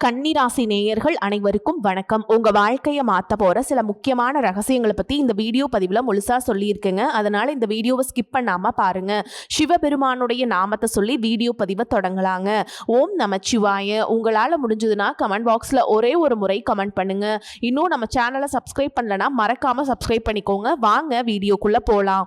கன்னிராசி நேயர்கள் அனைவருக்கும் வணக்கம். உங்க வாழ்க்கையை மாற்ற போற சில முக்கியமான ரகசியங்களை பத்தி இந்த வீடியோ பதிவுல முழுசா சொல்லியிருக்கேங்க. அதனால இந்த வீடியோவை ஸ்கிப் பண்ணாம பாருங்க. சிவபெருமானுடைய நாமத்தை சொல்லி வீடியோ பதிவை தொடங்கலாங்க. ஓம் நமச்சிவாய. உங்களால முடிஞ்சதுன்னா கமெண்ட் பாக்ஸ்ல ஒரே ஒரு முறை கமெண்ட் பண்ணுங்க. இன்னும் நம்ம சேனலை சப்ஸ்கிரைப் பண்ணலன்னா மறக்காம சப்ஸ்கிரைப் பண்ணிக்கோங்க. வாங்க வீடியோக்குள்ள போலாம்.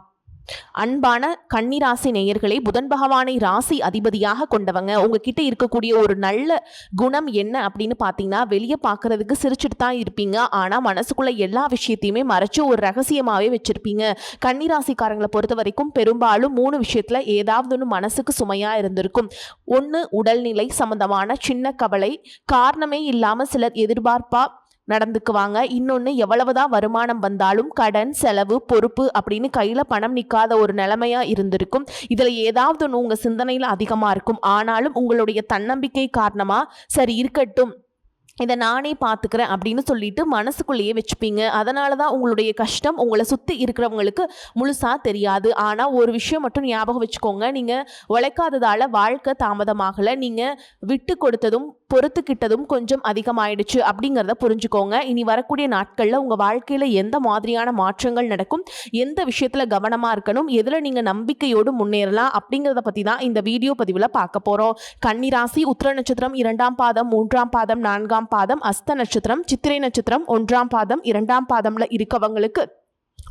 அன்பான கன்னிராசி நேயர்களே, புதன் பகவானை ராசி அதிபதியாக கொண்டவங்க. உங்ககிட்ட இருக்கக்கூடிய ஒரு நல்ல குணம் என்ன அப்படின்னு பார்த்தீங்கன்னா, வெளியே பார்க்கறதுக்கு சிரிச்சுட்டு தான் இருப்பீங்க. ஆனால் மனசுக்குள்ள எல்லா விஷயத்தையுமே மறைச்சு ஒரு ரகசியமாகவே வச்சிருப்பீங்க. கன்னிராசிக்காரங்களை பொறுத்த வரைக்கும் பெரும்பாலும் 3 விஷயத்தில் ஏதாவது ஒன்று மனசுக்கு சுமையாக இருந்திருக்கும். ஒன்று உடல்நிலை சம்பந்தமான சின்ன கவலை, காரணமே இல்லாமல் சிலர் எதிர்பார்ப்பா நடந்துக்குவாங்க. இன்னொன்று, எவ்வளவுதான் வருமானம் வந்தாலும் கடன், செலவு, பொறுப்பு அப்படின்னு கையில் பணம் நிற்காத ஒரு நிலைமையா இருந்திருக்கும். இதில் ஏதாவது ஒன்று உங்கள் சிந்தனையில் அதிகமாக இருக்கும். ஆனாலும் உங்களுடைய தன்னம்பிக்கை காரணமாக சரி இருக்கட்டும், இதை நானே பார்த்துக்கிறேன் அப்படின்னு சொல்லிட்டு மனசுக்குள்ளேயே வச்சுப்பீங்க. அதனால தான் உங்களுடைய கஷ்டம் உங்களை சுற்றி இருக்கிறவங்களுக்கு முழுசாக தெரியாது. ஆனால் ஒரு விஷயம் மட்டும் ஞாபகம் வச்சுக்கோங்க, நீங்கள் உழைக்காததால் வாழ்க்கை தாமதமாகலை. நீங்கள் விட்டு கொடுத்ததும் பொறுத்துக்கிட்டதும் கொஞ்சம் அதிகமாயிடுச்சு அப்படிங்கிறத புரிஞ்சுக்கோங்க. இனி வரக்கூடிய நாட்களில் உங்கள் வாழ்க்கையில் எந்த மாதிரியான மாற்றங்கள் நடக்கும், எந்த விஷயத்தில் கவனமாக இருக்கணும், எதில் நீங்கள் நம்பிக்கையோடு முன்னேறலாம் அப்படிங்கிறத பற்றி தான் இந்த வீடியோ பதிவில் பார்க்க போகிறோம். கன்னிராசி உத்திர நட்சத்திரம் 2ஆம் பாதம், 3ஆம் பாதம், 4ஆம் பாதம், அஸ்த நட்சத்திரம், சித்திரை நட்சத்திரம் 1ஆம் பாதம், 2ஆம் பாதம்ல இருக்கவங்களுக்கு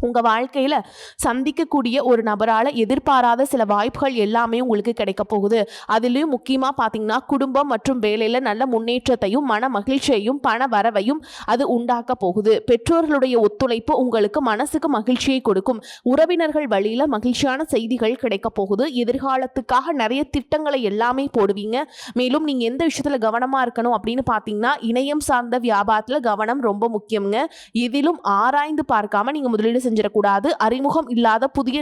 உங்கள் வாழ்க்கையில் சந்திக்கக்கூடிய ஒரு நபரால் எதிர்பாராத சில வாய்ப்புகள் எல்லாமே உங்களுக்கு கிடைக்க போகுது. அதுலேயும் முக்கியமாக பார்த்தீங்கன்னா, குடும்பம் மற்றும் வேலையில் நல்ல முன்னேற்றத்தையும் மன மகிழ்ச்சியையும் பண வரவையும் அது உண்டாக்க போகுது. பெற்றோர்களுடைய ஒத்துழைப்பு உங்களுக்கு மனசுக்கு மகிழ்ச்சியை கொடுக்கும். உறவினர்கள் வழியில் மகிழ்ச்சியான செய்திகள் கிடைக்க போகுது. எதிர்காலத்துக்காக நிறைய திட்டங்களை எல்லாமே போடுவீங்க. மேலும் நீங்கள் எந்த விஷயத்தில் கவனமாக இருக்கணும் அப்படின்னு பார்த்தீங்கன்னா, இணையம் சார்ந்த வியாபாரத்தில் கவனம் ரொம்ப முக்கியங்க. எதிலும் ஆராய்ந்து பார்க்காம நீங்கள் முதலீடு செஞ்சிடக்கூடாது. அறிமுகம் இல்லாத புதிய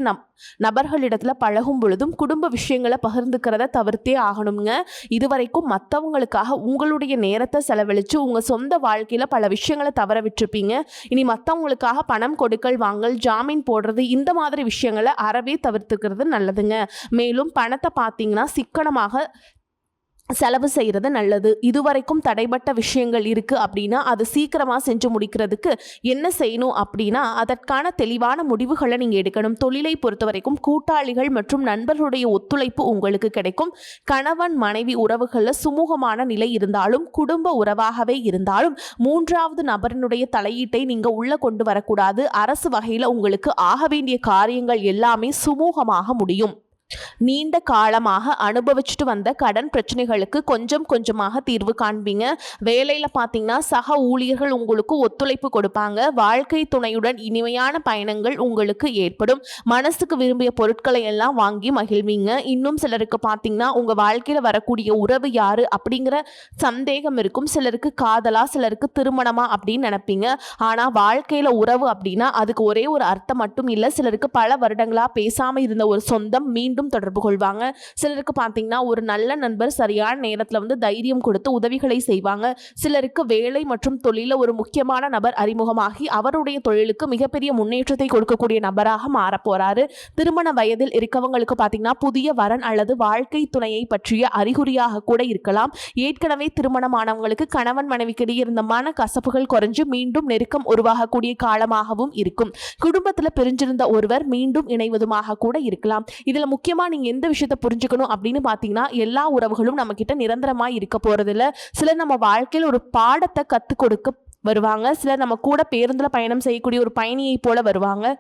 நபர்களிடத்துல பழகும் பொழுதும் குடும்ப விஷயங்களை பகிர்ந்துக்கிறத தவிர்த்தே ஆகணுங்க. இதுவரைக்கும் மற்றவங்களுக்காக உங்களுடைய நேரத்தை செலவழித்து உங்கள் சொந்த வாழ்க்கையில் பல விஷயங்களை தவற விட்டுருப்பீங்க. இனி மற்றவங்களுக்காக பணம் கொடுக்கல் வாங்கல், ஜாமீன் போடுறது, இந்த மாதிரி விஷயங்களை அறவே தவிர்த்துக்கிறது நல்லதுங்க. மேலும் பணத்தை பார்த்தீங்கன்னா சிக்கனமாக செலவு செய்கிறது நல்லது. இதுவரைக்கும் தடைப்பட்ட விஷயங்கள் இருக்குது அப்படின்னா அது சீக்கிரமாக செஞ்சு முடிக்கிறதுக்கு என்ன செய்யணும் அப்படின்னா, அதற்கான தெளிவான முடிவுகளை நீங்கள் எடுக்கணும். தொழிலை பொறுத்த வரைக்கும் கூட்டாளிகள் மற்றும் நண்பர்களுடைய ஒத்துழைப்பு உங்களுக்கு கிடைக்கும். கணவன் மனைவி உறவுகளில் சுமூகமான நிலை இருந்தாலும், குடும்ப உறவாகவே இருந்தாலும் 3வது நபரினுடைய தலையீட்டை நீங்கள் உள்ளே கொண்டு வரக்கூடாது. அரசு வகையில் உங்களுக்கு ஆக வேண்டிய காரியங்கள் எல்லாமே சுமூகமாக முடியும். நீண்ட காலமாக அனுபவிச்சுட்டு வந்த கடன் பிரச்சனைகளுக்கு கொஞ்சம் கொஞ்சமாக தீர்வு காண்பீங்க. வேலையில் பார்த்தீங்கன்னா சக ஊழியர்கள் உங்களுக்கு ஒத்துழைப்பு கொடுப்பாங்க. வாழ்க்கை துணையுடன் இனிமையான பயணங்கள் உங்களுக்கு ஏற்படும். மனசுக்கு விரும்பிய பொருட்களை எல்லாம் வாங்கி மகிழ்வீங்க. இன்னும் சிலருக்கு பார்த்தீங்கன்னா உங்கள் வாழ்க்கையில் வரக்கூடிய உறவு யாரு அப்படிங்கிற சந்தேகம் இருக்கும். சிலருக்கு காதலா, சிலருக்கு திருமணமா அப்படின்னு நினைப்பீங்க. ஆனால் வாழ்க்கையில் உறவு அப்படின்னா அதுக்கு ஒரே ஒரு அர்த்தம் மட்டும் இல்லை. சிலருக்கு பல வருடங்களாக பேசாமல் இருந்த ஒரு சொந்தம் மீண்டும் தொடர்பு கொள்வாங்க. சிலருக்கு பார்த்தீங்கன்னா ஒரு நல்ல நண்பர் சரியான நேரத்தில் தைரியம் கொடுத்து உதவிகளை செய்வாங்க. சிலருக்கு வேலை மற்றும் தொழில ஒரு முக்கியமான நபர் அறிமுகமாகி அவருடைய தொழிலுக்கு மிகப்பெரிய முன்னேற்றத்தை கொடுக்கக்கூடிய நபராக மாறப்போறாரு. திருமண வயதில் இருக்கவங்களுக்கு பார்த்தீங்கன்னா புதிய வரன் அல்லது வாழ்க்கை துணையை பற்றிய அறிகுறியாக கூட இருக்கலாம். ஏற்கனவே திருமணமானவங்களுக்கு கணவன் மனைவிக்கிடையே இருந்த மன கசப்புகள் குறைஞ்சு மீண்டும் நெருக்கம் உருவாகக்கூடிய காலமாகவும் இருக்கும். குடும்பத்தில் பிரிஞ்சிருந்த ஒருவர் மீண்டும் இணைவதுமாக கூட இருக்கலாம். இதில் முக்கியமா நீங்க எந்த விஷயத்தை புரிஞ்சுக்கணும் அப்படின்னு பார்த்தீங்கன்னா, எல்லா உறவுகளும் நம்ம கிட்ட நிரந்தரமாக இருக்க போறதில்ல. சிலர் நம்ம வாழ்க்கையில் ஒரு பாடத்தை கற்றுக் கொடுக்க வருவாங்க. சிலர் நம்ம கூட பேருந்தில் பயணம் செய்யக்கூடிய ஒரு பயணியை போல வருவாங்க.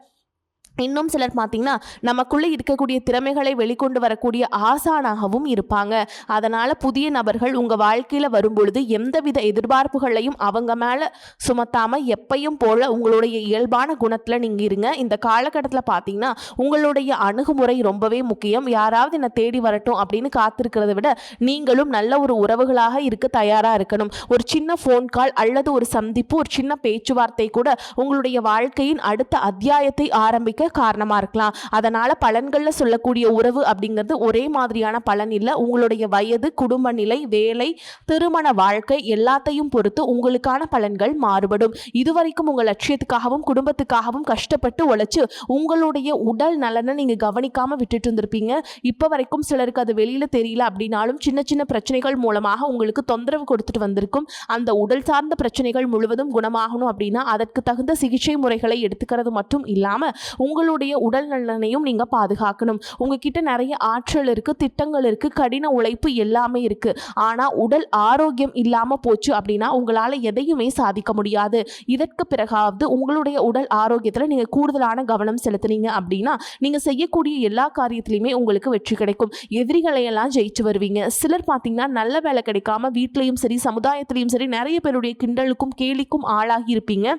இன்னும் சிலர் பார்த்தீங்கன்னா நமக்குள்ளே இருக்கக்கூடிய திறமைகளை வெளிக்கொண்டு வரக்கூடிய ஆசானாகவும் இருப்பாங்க. அதனால் புதிய நபர்கள் உங்கள் வாழ்க்கையில் வரும்பொழுது எந்தவித எதிர்பார்ப்புகளையும் அவங்க மேலே சுமத்தாமல் எப்பையும் போல் உங்களுடைய இயல்பான குணத்தில் நீங்கள் இருங்க. இந்த காலகட்டத்தில் பார்த்தீங்கன்னா உங்களுடைய அணுகுமுறை ரொம்பவே முக்கியம். யாராவது என்னை தேடி வரட்டும் அப்படின்னு காத்திருக்கிறத விட நீங்களும் நல்ல ஒரு உறவுகளாக இருக்க தயாராக இருக்கணும். ஒரு சின்ன ஃபோன் கால் அல்லது ஒரு சந்திப்பு, ஒரு சின்ன பேச்சுவார்த்தை கூட உங்களுடைய வாழ்க்கையின் அடுத்த அத்தியாயத்தை ஆரம்பிக்க காரணமாக இருக்கலாம். அதனால் பலன்களில் சொல்லக்கூடிய உறவு அப்படிங்கிறது ஒரே மாதிரியான பலன் இல்லை. உங்களுடைய வயது, குடும்ப நிலை, வேலை, திருமண வாழ்க்கை எல்லாத்தையும் பொறுத்து உங்களுக்கான பலன்கள் மாறுபடும். இதுவரைக்கும் உங்கள் லட்சியத்துக்காகவும் குடும்பத்துக்காகவும் கஷ்டப்பட்டு உழைச்சு உங்களுடைய உடல் நலனை நீங்கள் கவனிக்காமல் விட்டுட்டு இருந்திருப்பீங்க. இப்போ வரைக்கும் சிலருக்கு அது வெளியில் தெரியல அப்படின்னாலும் சின்ன சின்ன பிரச்சனைகள் மூலமாக உங்களுக்கு தொந்தரவு கொடுத்துட்டு வந்திருக்கும். அந்த உடல் சார்ந்த பிரச்சனைகள் முழுவதும் குணமாகணும் அப்படின்னா அதற்கு தகுந்த சிகிச்சை முறைகளை எடுத்துக்கிறது மட்டும் இல்லாமல் உங்களுடைய உடல் நலனையும் நீங்கள் பாதுகாக்கணும். உங்ககிட்ட நிறைய ஆற்றல் இருக்குது, திட்டங்கள் இருக்குது, கடின உழைப்பு எல்லாமே இருக்குது. ஆனால் உடல் ஆரோக்கியம் இல்லாமல் போச்சு அப்படின்னா உங்களால் எதையுமே சாதிக்க முடியாது. இதற்கு பிறகாவது உங்களுடைய உடல் ஆரோக்கியத்தில் நீங்கள் கூடுதலான கவனம் செலுத்துனீங்க அப்படின்னா நீங்கள் செய்யக்கூடிய எல்லா காரியத்திலையுமே உங்களுக்கு வெற்றி கிடைக்கும். எதிரிகளையெல்லாம் ஜெயிச்சு வருவீங்க. சிலர் பார்த்தீங்கன்னா நல்ல வேலை கிடைக்காம வீட்லையும் சரி சமுதாயத்திலையும் சரி நிறைய பேருடைய கிண்டலுக்கும் கேலிக்கும் ஆளாகி இருப்பீங்க.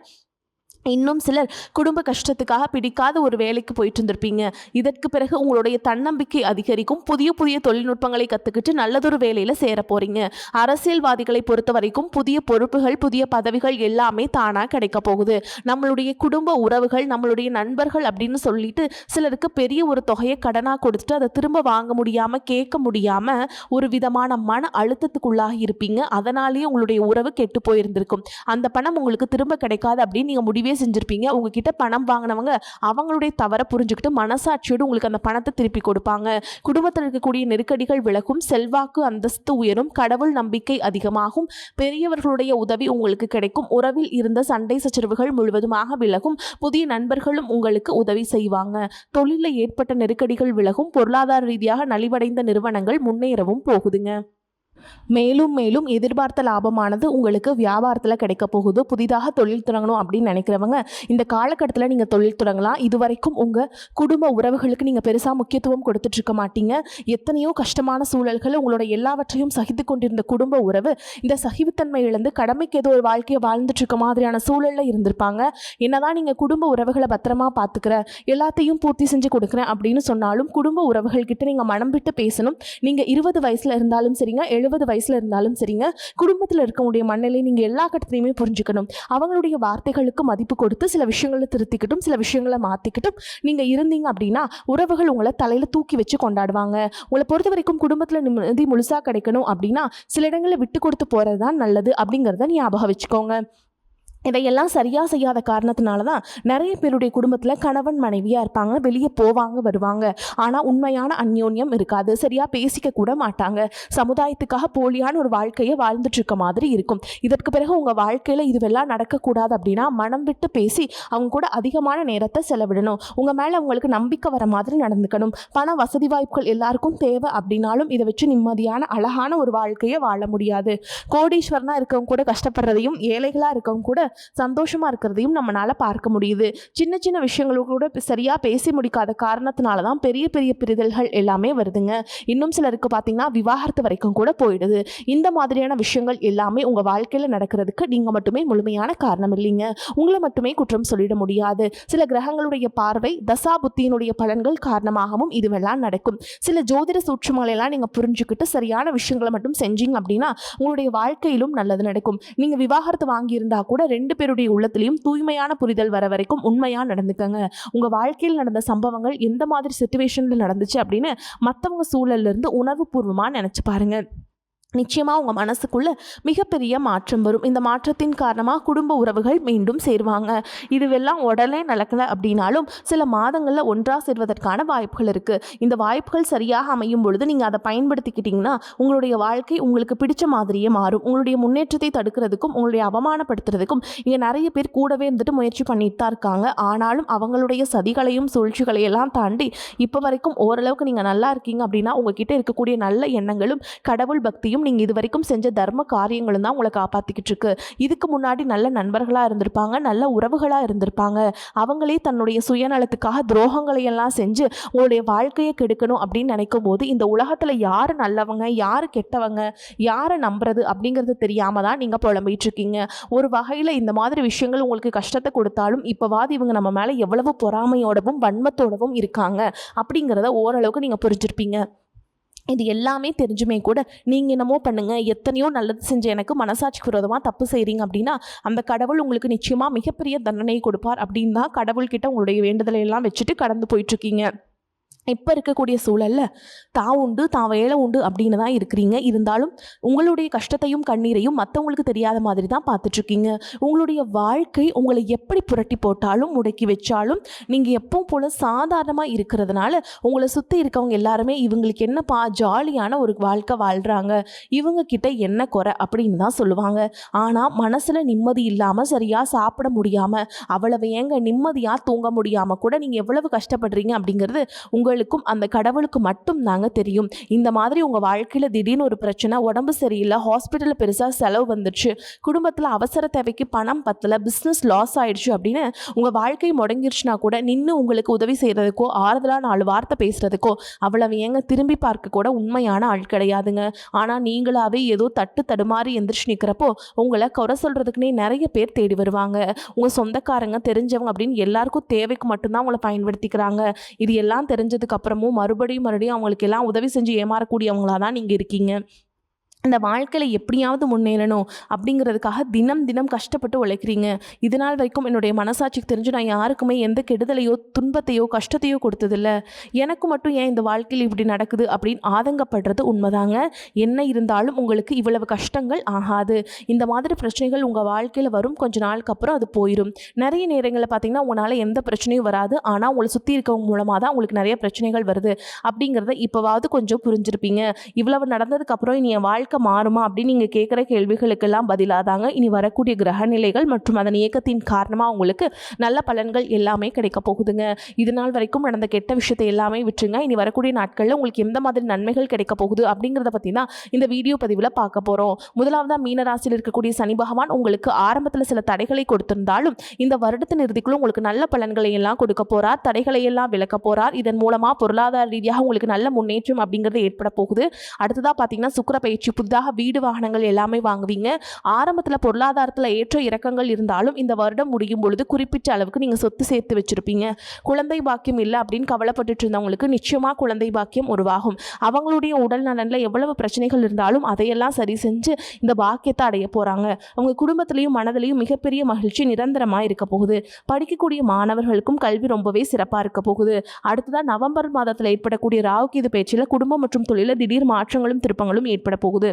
இன்னும் சிலர் குடும்ப கஷ்டத்துக்காக பிடிக்காத ஒரு வேலைக்கு போயிட்டு இருந்திருப்பீங்க. இதற்கு பிறகு உங்களுடைய தன்னம்பிக்கை அதிகரிக்கும். புதிய புதிய தொழில்நுட்பங்களை கற்றுக்கிட்டு நல்லதொரு வேலையில் சேர போகிறீங்க. அரசியல்வாதிகளை பொறுத்த வரைக்கும் புதிய பொறுப்புகள், புதிய பதவிகள் எல்லாமே தானாக கிடைக்க போகுது. நம்மளுடைய குடும்ப உறவுகள், நம்மளுடைய நண்பர்கள் அப்படின்னு சொல்லிட்டு சிலருக்கு பெரிய ஒரு தொகையை கடனாக கொடுத்துட்டு அதை திரும்ப வாங்க முடியாமல், கேட்க முடியாமல் ஒரு விதமான மன அழுத்தத்துக்குள்ளாகி இருப்பீங்க. அதனாலேயே உங்களுடைய உறவு கெட்டு போயிருந்திருக்கும். அந்த பணம் உங்களுக்கு திரும்ப கிடைக்காது அப்படின்னு நீங்கள் முடிவே செஞ்சிருப்பீங்க. உங்ககிட்ட பணம் வாங்கினவங்க அவங்களுடைய தவறை புரிஞ்சுக்கிட்டு மனசாட்சியோடு உங்களுக்கு அந்த பணத்தை திருப்பி கொடுப்பாங்க. குடும்பத்தில் இருக்கக்கூடிய நெருக்கடிகள் விலகும், செல்வாக்கு அந்தஸ்து உயரும், கடவுள் நம்பிக்கை அதிகமாகும், பெரியவர்களுடைய உதவி உங்களுக்கு கிடைக்கும், உறவில் இருந்த சண்டை சச்சரவுகள் முழுவதுமாக விலகும், புதிய நண்பர்களும் உங்களுக்கு உதவி செய்வாங்க, தொழிலில் ஏற்பட்ட நெருக்கடிகள் விலகும், பொருளாதார ரீதியாக நலிவடைந்த நிறுவனங்கள் முன்னேறவும் போகுதுங்க. மேலும் மேலும் எதிர்பார்த்த லாபமானது உங்களுக்கு வியாபாரத்தில் கிடைக்க போகுது. புதிதாக தொழில் தொடங்கணும் அப்படின்னு நினைக்கிறவங்க இந்த காலகட்டத்தில் நீங்கள் தொழில் தொடங்கலாம். இதுவரைக்கும் உங்கள் குடும்ப உறவுகளுக்கு நீங்கள் பெருசாக முக்கியத்துவம் கொடுத்துட்ருக்க மாட்டீங்க. எத்தனையோ கஷ்டமான சூழல்கள் உங்களோட எல்லாவற்றையும் சகித்து கொண்டிருந்த குடும்ப உறவு இந்த சகிவுத்தன்மை இழந்து கடமைக்கு ஏதோ ஒரு வாழ்க்கையை வாழ்ந்துட்டுருக்க மாதிரியான சூழலில் இருந்திருப்பாங்க. என்னதான் நீங்கள் குடும்ப உறவுகளை பத்திரமா பார்த்துக்கிறேன், எல்லாத்தையும் பூர்த்தி செஞ்சு கொடுக்குறேன் அப்படின்னு சொன்னாலும் குடும்ப உறவுகள்கிட்ட நீங்கள் மனம் விட்டு பேசணும். நீங்கள் 20 வயசில் இருந்தாலும் சரிங்க, 70 வயசுல இருந்தாலும் சரிங்க, குடும்பத்தில் இருக்கக்கூடிய மனநிலை நீங்கள் எல்லா கட்டத்திலையுமே புரிஞ்சுக்கணும். அவங்களுடைய வார்த்தைகளுக்கு மதிப்பு கொடுத்து சில விஷயங்களை திருத்திக்கிட்டும் சில விஷயங்களை மாற்றிக்கிட்டும் நீங்கள் இருந்தீங்க அப்படின்னா உறவுகள் உங்களை தலையில் தூக்கி வச்சு கொண்டாடுவாங்க. உங்களை பொறுத்த வரைக்கும் குடும்பத்தில் நிம்மதி முழுசாக கிடைக்கணும் அப்படின்னா சில இடங்களில் விட்டு கொடுத்து போகிறது தான் நல்லது அப்படிங்கிறத ஞாபகம் வச்சுக்கோங்க. இதையெல்லாம் சரியாக செய்யாத காரணத்தினால தான் நிறைய பேருடைய குடும்பத்தில் கணவன் மனைவியாக இருப்பாங்க, வெளியே போவாங்க வருவாங்க, ஆனால் உண்மையான அந்யோன்யம் இருக்காது, சரியாக பேசிக்க கூட மாட்டாங்க, சமுதாயத்துக்காக போலியான ஒரு வாழ்க்கையை வாழ்ந்துட்டுருக்க மாதிரி இருக்கும். இதற்கு பிறகு உங்கள் வாழ்க்கையில் இதுவெல்லாம் நடக்கக்கூடாது அப்படின்னா மனம் விட்டு பேசி அவங்க கூட அதிகமான நேரத்தை செலவிடணும். உங்கள் மேலே அவங்களுக்கு நம்பிக்கை வர மாதிரி நடந்துக்கணும். பண வசதி வாய்ப்புகள் எல்லாருக்கும் தேவை அப்படின்னாலும் இதை வச்சு நிம்மதியான அழகான ஒரு வாழ்க்கையை வாழ முடியாது. கோடீஸ்வரனாக இருக்கவங்க கூட கஷ்டப்படுறதையும் ஏழைகளாக இருக்கவங்க கூட சந்தோஷமா இருக்கிறதையும் நம்மளால பார்க்க முடியுது. சின்ன சின்ன விஷயங்களோட கூட சரியா பேசி முடிக்காத காரணத்தினால தான் பெரிய பெரிய பிரிதல்கள் எல்லாமே வருதுங்க. இன்னும் சிலருக்கு பார்த்தீங்கன்னா விவாகரத்து வரைக்கும் கூட போயிடுது. இந்த மாதிரியான விஷயங்கள் எல்லாமே உங்க வாழ்க்கையில் நடக்கிறதுக்கு நீங்க மட்டுமே முழுமையான காரணம் இல்லைங்க. உங்களை மட்டுமே குற்றம் சொல்லிட முடியாது. சில கிரகங்களுடைய பார்வை, தசா புத்தியினுடைய பலன்கள் காரணமாகவும் இதுவெல்லாம் நடக்கும். சில ஜோதிட சூட்சுமங்களை எல்லாம் நீங்க புரிஞ்சுக்கிட்டு சரியான விஷயங்களை மட்டும் செஞ்சீங்க அப்படின்னா உங்களுடைய வாழ்க்கையிலும் நல்லது நடக்கும். நீங்க விவாகரத்து வாங்கியிருந்தா கூட 2 பேருடைய உள்ளத்திலையும் தூய்மையான புரிதல் வர வரைக்கும் உண்மையா நடந்துக்கங்க. உங்க வாழ்க்கையில் நடந்த சம்பவங்கள் எந்த மாதிரி சிச்சுவேஷன்ல நடந்துச்சு அப்படின்னு மற்றவங்க சூழல்ல இருந்து உணர்வு பூர்வமா நினைச்சு பாருங்க. நிச்சயமாக உங்கள் மனசுக்குள்ளே மிகப்பெரிய மாற்றம் வரும். இந்த மாற்றத்தின் காரணமாக குடும்ப உறவுகள் மீண்டும் சேருவாங்க. இதுவெல்லாம் உடனே நடக்கலை அப்படின்னாலும் சில மாதங்களில் ஒன்றாக சேர்வதற்கான வாய்ப்புகள் இருக்குது. இந்த வாய்ப்புகள் சரியாக அமையும் பொழுது நீங்கள் அதை பயன்படுத்திக்கிட்டிங்கன்னா உங்களுடைய வாழ்க்கை உங்களுக்கு பிடிச்ச மாதிரியே மாறும். உங்களுடைய முன்னேற்றத்தை தடுக்கிறதுக்கும் உங்களுடைய அவமானப்படுத்துறதுக்கும் இங்கே நிறைய பேர் கூடவே இருந்துட்டு முயற்சி பண்ணிட்டு தான் இருக்காங்க. ஆனாலும் அவங்களுடைய சதிகளையும் சூழ்ச்சிகளையெல்லாம் தாண்டி இப்போ வரைக்கும் ஓரளவுக்கு நீங்கள் நல்லா இருக்கீங்க அப்படின்னா உங்ககிட்ட இருக்கக்கூடிய நல்ல எண்ணங்களும் கடவுள் பக்தியும் நீங்கள் இது வரைக்கும் செஞ்ச தர்ம காரியங்களும் தான் உங்களை காப்பாற்றிக்கிட்டு இருக்கு. இதுக்கு முன்னாடி நல்ல நண்பர்களாக இருந்திருப்பாங்க, நல்ல உறவுகளாக இருந்திருப்பாங்க. அவங்களே தன்னுடைய சுயநலத்துக்காக துரோகங்களை எல்லாம் செஞ்சு உங்களுடைய வாழ்க்கையை கெடுக்கணும் அப்படின்னு நினைக்கும் போது இந்த உலகத்தில் யார் நல்லவங்க யார் கெட்டவங்க யாரை நம்புறது அப்படிங்கிறது தெரியாமல் தான் நீங்கள் புலம்பிட்டு இருக்கீங்க. ஒரு வகையில் இந்த மாதிரி விஷயங்கள் உங்களுக்கு கஷ்டத்தை கொடுத்தாலும் இப்போவாது இவங்க நம்ம மேலே எவ்வளவு பொறாமையோடவும் வன்மத்தோடவும் இருக்காங்க அப்படிங்கிறத ஓரளவுக்கு நீங்கள் புரிஞ்சிருப்பீங்க. இது எல்லாமே தெரிஞ்சுமே கூட நீங்கள் என்னமோ பண்ணுங்கள், எத்தனையோ நல்லது செஞ்ச எனக்கு மனசாட்சிக்கு விரோதமாக தப்பு செய்கிறீங்க அப்படின்னா அந்த கடவுள் உங்களுக்கு நிச்சயமாக மிகப்பெரிய தண்டனை கொடுப்பார் அப்படின்னு தான் கடவுள்கிட்ட உங்களுடைய வேண்டுதலை எல்லாம் வச்சுட்டு கடந்து போயிட்டுருக்கீங்க. இப்போ இருக்கக்கூடிய சூழலில் தான் உண்டு தான் வேலை உண்டு அப்படின்னு தான் இருக்கிறீங்க. இருந்தாலும் உங்களுடைய கஷ்டத்தையும் கண்ணீரையும் மற்றவங்களுக்கு தெரியாத மாதிரி தான் பார்த்துட்ருக்கீங்க. உங்களுடைய வாழ்க்கை உங்களை எப்படி புரட்டி போட்டாலும் முடக்கி வச்சாலும் நீங்கள் எப்பவும் போல் சாதாரணமாக இருக்கிறதுனால உங்களை சுற்றி இருக்கவங்க எல்லாருமே இவங்களுக்கு என்னப்பா ஜாலியான ஒரு வாழ்க்கை வாழ்கிறாங்க, இவங்க கிட்ட என்ன குறை அப்படின்னு தான் சொல்லுவாங்க. ஆனால் மனசில் நிம்மதி இல்லாமல் சரியாக சாப்பிட முடியாமல் அவ்வளவு ஏங்க நிம்மதியாக தூங்க முடியாமல் கூட நீங்கள் எவ்வளவு கஷ்டப்படுறீங்க அப்படிங்கிறது உங்களுக்கும் அந்த கடவுளுக்கு மட்டும் தாங்க தெரியும். இந்த மாதிரி உங்கள் வாழ்க்கையில் திடீர்னு ஒரு பிரச்சனை, உடம்பு சரியில்லை, ஹாஸ்பிட்டலில் பெருசாக செலவு வந்துடுச்சு, குடும்பத்தில் அவசர தேவைக்கு பணம் பத்தலை, பிஸ்னஸ் லாஸ் ஆயிடுச்சு அப்படின்னு உங்கள் வாழ்க்கை முடங்கிருச்சுனா கூட நின்று உங்களுக்கு உதவி செய்கிறதுக்கோ ஆறுதலாக 4 வார்த்தை பேசுகிறதுக்கோ அவ்வளவு ஏங்க திரும்பி பார்க்க கூட உண்மையான ஆள் கிடையாதுங்க. ஆனால் நீங்களாவே ஏதோ தட்டு தடுமாறி எந்திரிச்சு நிற்கிறப்போ உங்களை குறை சொல்கிறதுக்குனே நிறைய பேர் தேடி வருவாங்க. உங்கள் சொந்தக்காரங்க தெரிஞ்சவங்க அப்படின்னு எல்லாருக்கும் தேவைக்கு மட்டும்தான் உங்களை பயன்படுத்திக்கிறாங்க. இது எல்லாம் தெரிஞ்சதுக்கு அப்புறமும் மறுபடியும் அவங்களுக்கு எல்லாம் உதவி செஞ்சு ஏமாறக்கூடியவங்களா தான் நீங்கள் இருக்கீங்க. இந்த வாழ்க்கையில் எப்படியாவது முன்னேறணும் அப்படிங்கிறதுக்காக தினம் தினம் கஷ்டப்பட்டு உழைக்கிறீங்க. இது நாள் வரைக்கும் என்னுடைய மனசாட்சிக்கு தெரிஞ்சு நான் யாருக்குமே எந்த கெடுதலையோ துன்பத்தையோ கஷ்டத்தையோ கொடுத்ததில்ல, எனக்கு மட்டும் ஏன் இந்த வாழ்க்கையில் இப்படி நடக்குது அப்படின்னு ஆதங்கப்படுறது உண்மைதாங்க. என்ன இருந்தாலும் உங்களுக்கு இவ்வளவு கஷ்டங்கள் ஆகாது. இந்த மாதிரி பிரச்சனைகள் உங்கள் வாழ்க்கையில் வரும், கொஞ்ச நாளுக்கு அப்புறம் அது போயிடும். நிறைய நேரங்களில் பார்த்தீங்கன்னா உங்களால் எந்த பிரச்சனையும் வராது, ஆனால் உங்களை சுற்றி இருக்கவங்க மூலமாக தான் உங்களுக்கு நிறைய பிரச்சனைகள் வருது அப்படிங்கிறத இப்போவாவது கொஞ்சம் புரிஞ்சிருப்பீங்க. இவ்வளவு நடந்ததுக்கப்புறம் இனி என் வாழ்க்கை மாறுமா அப்படின்னு நீங்கள் கேட்குற கேள்விகளுக்கெல்லாம் பதிலாதாங்க இனி வரக்கூடிய கிரக நிலைகள் மற்றும் அதன் இயக்கத்தின் காரணமாக உங்களுக்கு நல்ல பலன்கள் எல்லாமே கிடைக்க போகுதுங்க. இது நாள் வரைக்கும் நடந்த கெட்ட விஷயத்தை எல்லாமே விட்டுருங்க. இனி வரக்கூடிய நாட்களில் உங்களுக்கு எந்த மாதிரி நன்மைகள் கிடைக்க போகுது அப்படிங்கிறத பற்றி தான் இந்த வீடியோ பதிவில் பார்க்க போகிறோம். முதலாவதாக மீனராசியில் இருக்கக்கூடிய சனி பகவான் உங்களுக்கு ஆரம்பத்தில் சில தடைகளை கொடுத்திருந்தாலும் இந்த வருடத்தின் இறுதிக்குள்ள உங்களுக்கு நல்ல பலன்களை எல்லாம் கொடுக்க போகிறார், தடைகளை எல்லாம் விலக்க போகிறார். இதன் மூலமாக பொருளாதார ரீதியாக உங்களுக்கு நல்ல முன்னேற்றம் அப்படிங்கிறது ஏற்பட போகுது. அடுத்ததாக பார்த்தீங்கன்னா சுக்கிர பயிற்சி, புதிதாக வீடு வாகனங்கள் எல்லாமே வாங்குவீங்க. ஆரம்பத்தில் பொருளாதாரத்தில் ஏற்ற இறக்கங்கள் இருந்தாலும் இந்த வருடம் முடியும் பொழுது குறிப்பிட்ட அளவுக்கு நீங்கள் சொத்து சேர்த்து வச்சுருப்பீங்க. குழந்தை பாக்கியம் இல்லை அப்படின்னு கவலைப்பட்டுட்டு இருந்தவங்களுக்கு நிச்சயமாக குழந்தை பாக்கியம் உருவாகும். அவங்களுடைய உடல் நலனில் எவ்வளவு பிரச்சனைகள் இருந்தாலும் அதையெல்லாம் சரி செஞ்சு இந்த பாக்கியத்தை அடைய போகிறாங்க. அவங்க குடும்பத்திலையும் மனதிலையும் மிகப்பெரிய மகிழ்ச்சி நிரந்தரமாக இருக்க போகுது. படிக்கக்கூடிய மாணவர்களுக்கும் கல்வி ரொம்பவே சிறப்பாக இருக்க போகுது. அடுத்ததாக நவம்பர் மாதத்தில் ஏற்படக்கூடிய ராகுகேது பேச்சில் குடும்பம் மற்றும் தொழிலில் திடீர் மாற்றங்களும் திருப்பங்களும் ஏற்பட போகுது.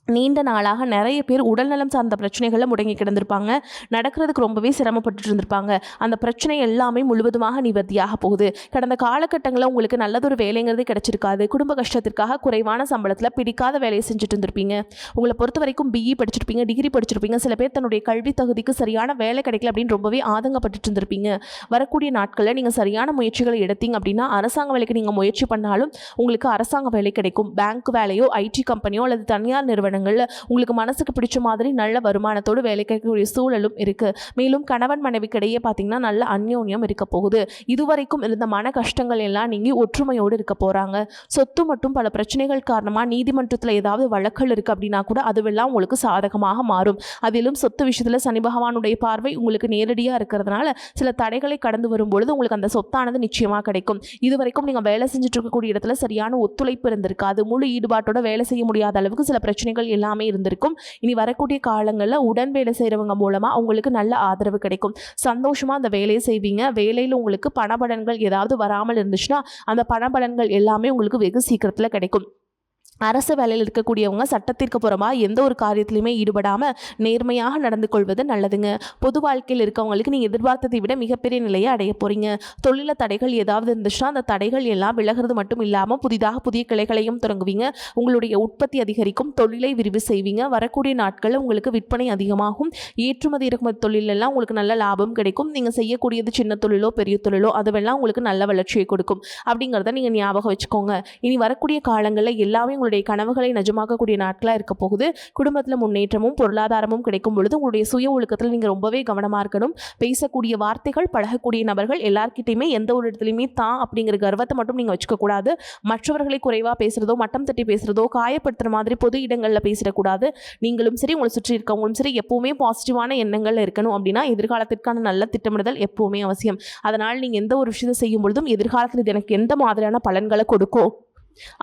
நீண்ட நாளாக நிறைய பேர் உடல்நலம் சார்ந்த பிரச்சனைகளில் முடங்கி கிடந்திருப்பாங்க, நடக்கிறதுக்கு ரொம்பவே சிரமப்பட்டு இருந்திருப்பாங்க. அந்த பிரச்சனை எல்லாமே முழுவதுமாக நிவர்த்தியாக போகுது. கடந்த காலகட்டங்களில் உங்களுக்கு நல்லதொரு வேலைங்கிறதே கிடைச்சிருக்காது. குடும்ப கஷ்டத்திற்காக குறைவான சம்பளத்தில் பிடிக்காத வேலையை செஞ்சுட்டு இருந்திருப்பீங்க. உங்களை பொறுத்த வரைக்கும் பிஇ படிச்சிருப்பீங்க, டிகிரி படிச்சிருப்பீங்க. சில பேர் தன்னுடைய கல்வி தகுதிக்கு சரியான வேலை கிடைக்கல அப்படின்னு ரொம்பவே ஆதங்கப்பட்டு இருந்திருப்பீங்க. வரக்கூடிய நாட்களில் நீங்கள் சரியான முயற்சிகளை எடுத்தீங்க அப்படின்னா அரசாங்க வேலைக்கு நீங்கள் முயற்சி பண்ணாலும் உங்களுக்கு அரசாங்க வேலை கிடைக்கும். பேங்க் வேலையோ, ஐடி கம்பெனியோ அல்லது தனியார் நிறுவனம் உங்களுக்கு மனசுக்கு பிடிச்ச மாதிரி நல்ல வருமானத்தோடு வேலை கிடைக்கக்கூடிய சூழலும் இருக்கு. மேலும் கணவன் மனைவிக்கு இடையே பார்த்தீங்கன்னா நல்ல அந்யோன்யம் இருக்க போகுது. இதுவரைக்கும் இருந்த மன கஷ்டங்கள் எல்லாம் நீங்கி ஒற்றுமையோடு இருக்க போறாங்க. சொத்து மற்றும் பல பிரச்சனைகள் காரணமாக நீதிமன்றத்தில் ஏதாவது வழக்குகள் இருக்கு அப்படின்னா கூட அதுவெல்லாம் உங்களுக்கு சாதகமாக மாறும். அதிலும் சொத்து விஷயத்தில் சனி பகவானுடைய பார்வை உங்களுக்கு நேரடியாக இருக்கிறதுனால சில தடைகளை கடந்து வரும்பொழுது உங்களுக்கு அந்த சொத்தானது நிச்சயமாக கிடைக்கும். இதுவரைக்கும் நீங்கள் வேலை செஞ்சுட்டு இருக்கக்கூடிய இடத்துல சரியான ஒத்துழைப்பு இருந்திருக்காது. முழு ஈடுபாட்டோட வேலை செய்ய முடியாத அளவுக்கு சில பிரச்சனைகள் எல்லாமே இருந்திருக்கும். இனி வரக்கூடிய காலங்களில் உடன் வேலை செய்கிறவங்க மூலமாக உங்களுக்கு நல்ல ஆதரவு கிடைக்கும். சந்தோஷமாக அந்த வேலையை செய்வீங்க. வேலையில் உங்களுக்கு பணபலன்கள் ஏதாவது வராமல் இருந்துச்சுன்னா அந்த பணபலன்கள் எல்லாமே உங்களுக்கு வெகு சீக்கிரத்தில் கிடைக்கும். அரசு வேலையில் இருக்கக்கூடியவங்க சட்டத்திற்கு புறமாக எந்த ஒரு காரியத்திலையுமே ஈடுபடாமல் நேர்மையாக நடந்து கொள்வது நல்லதுங்க. பொது வாழ்க்கையில் இருக்கவங்களுக்கு நீங்கள் எதிர்பார்த்ததை விட மிகப்பெரிய நிலையை அடைய போகிறீங்க. தொழில தடைகள் ஏதாவது இருந்துச்சுன்னா அந்த தடைகள் எல்லாம் விலகிறது மட்டும் இல்லாமல் புதிய கிளைகளையும் தொடங்குவீங்க. உங்களுடைய உற்பத்தி அதிகரிக்கும், தொழிலை விரிவு செய்வீங்க. வரக்கூடிய நாட்களில் உங்களுக்கு விற்பனை அதிகமாகும். ஏற்றுமதி இறக்குமதி தொழிலெல்லாம் உங்களுக்கு நல்ல லாபம் கிடைக்கும். நீங்கள் செய்யக்கூடியது சின்ன தொழிலோ பெரிய தொழிலோ அதுவெல்லாம் உங்களுக்கு நல்ல வளர்ச்சியை கொடுக்கும் அப்படிங்கிறத நீங்கள் ஞாபகம் வச்சுக்கோங்க. இனி வரக்கூடிய காலங்களில் எல்லாமே உங்களுடைய கனவுகளை நிஜமாக்கக்கூடிய நாட்களாக இருக்க போகுது. குடும்பத்தில் முன்னேற்றமும் பொருளாதாரமும் கிடைக்கும் பொழுது உங்களுடைய சுய ஒழுக்கத்தில் நீங்கள் ரொம்பவே கவனமாக இருக்கணும். பேசக்கூடிய வார்த்தைகள், பழகக்கூடிய நபர்கள் எல்லார்கிட்டையுமே எந்த ஒரு இடத்துலையுமே தான் அப்படிங்கிற கர்வத்தை மட்டும் நீங்கள் வச்சுக்கக்கூடாது. மற்றவர்களை குறைவாக பேசுகிறதோ, மட்டம் தட்டி பேசுகிறதோ, காயப்படுத்துகிற மாதிரி பொது இடங்களில் பேசிடக்கூடாது. நீங்களும் சரி, உங்களை சுற்றி இருக்கவங்களும் சரி எப்போவுமே பாசிட்டிவான எண்ணங்கள் இருக்கணும். அப்படின்னா எதிர்காலத்திற்கான நல்ல திட்டமிடுதல் எப்போவுமே அவசியம். அதனால் நீங்கள் எந்த ஒரு விஷயத்தை செய்யும் பொழுதும் எதிர்காலத்தில் இது எனக்கு எந்த மாதிரியான பலன்களை கொடுக்கும்,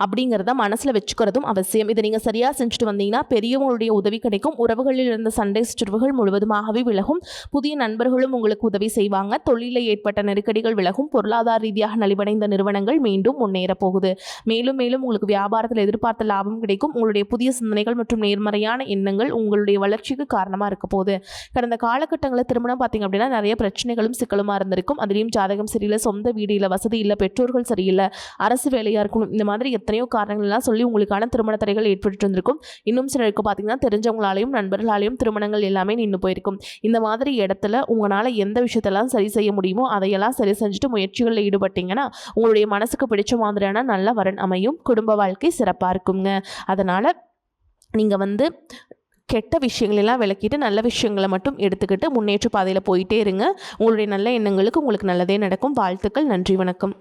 அப்படிங்கிறத மனசில் வச்சுக்கிறதும் அவசியம். இதை நீங்கள் சரியாக செஞ்சுட்டு வந்தீங்கன்னா பெரியவங்களுடைய உதவி கிடைக்கும். உறவுகளில் இருந்த சண்டை சச்சரவுகள் முழுவதுமாகவே விலகும். புதிய நண்பர்களும் உங்களுக்கு உதவி செய்வாங்க. தொழிலில் ஏற்பட்ட நெருக்கடிகள் விலகும். பொருளாதார ரீதியாக நலிவடைந்த நிறுவனங்கள் மீண்டும் முன்னேற போகுது. மேலும் மேலும் உங்களுக்கு வியாபாரத்தில் எதிர்பார்த்த லாபம் கிடைக்கும். உங்களுடைய புதிய சிந்தனைகள் மற்றும் நேர்மறையான எண்ணங்கள் உங்களுடைய வளர்ச்சிக்கு காரணமாக இருக்க போகுது. கடந்த காலகட்டங்களில் திருமணம் பார்த்தீங்க அப்படின்னா நிறைய பிரச்சனைகளும் சிக்கலுமா இருந்திருக்கும். அதுலேயும் ஜாதகம் சரியில்லை, சொந்த வீடு இல்லை, வசதி இல்லை, பெற்றோர்கள் சரியில்லை, அரசு வேலையாக இருக்கணும், இந்த மாதிரி எத்தனையோ காரணங்கள்லாம் சொல்லி உங்களுக்கான திருமண தடைகள் ஏற்பட்டு இருந்திருக்கும். இன்னும் சிலருக்கு பார்த்தீங்கன்னா தெரிஞ்சவங்களாலையும் நண்பர்களாலையும் திருமணங்கள் எல்லாமே நின்று போயிருக்கும். இந்த மாதிரி இடத்துல உங்களால் எந்த விஷயத்தெல்லாம் சரி செய்ய முடியுமோ அதையெல்லாம் சரி செஞ்சுட்டு முயற்சிகளில் ஈடுபட்டீங்கன்னா உங்களுடைய மனசுக்கு பிடிச்ச மாதிரியான நல்ல வரன் அமையும். குடும்ப வாழ்க்கை சிறப்பாக இருக்குங்க. அதனால் நீங்கள் கெட்ட விஷயங்களெல்லாம் விளக்கிட்டு நல்ல விஷயங்களை மட்டும் எடுத்துக்கிட்டு முன்னேற்ற பாதையில் போயிட்டே இருங்க. உங்களுடைய நல்ல எண்ணங்களுக்கு உங்களுக்கு நல்லதே நடக்கும். வாழ்த்துக்கள். நன்றி, வணக்கம்.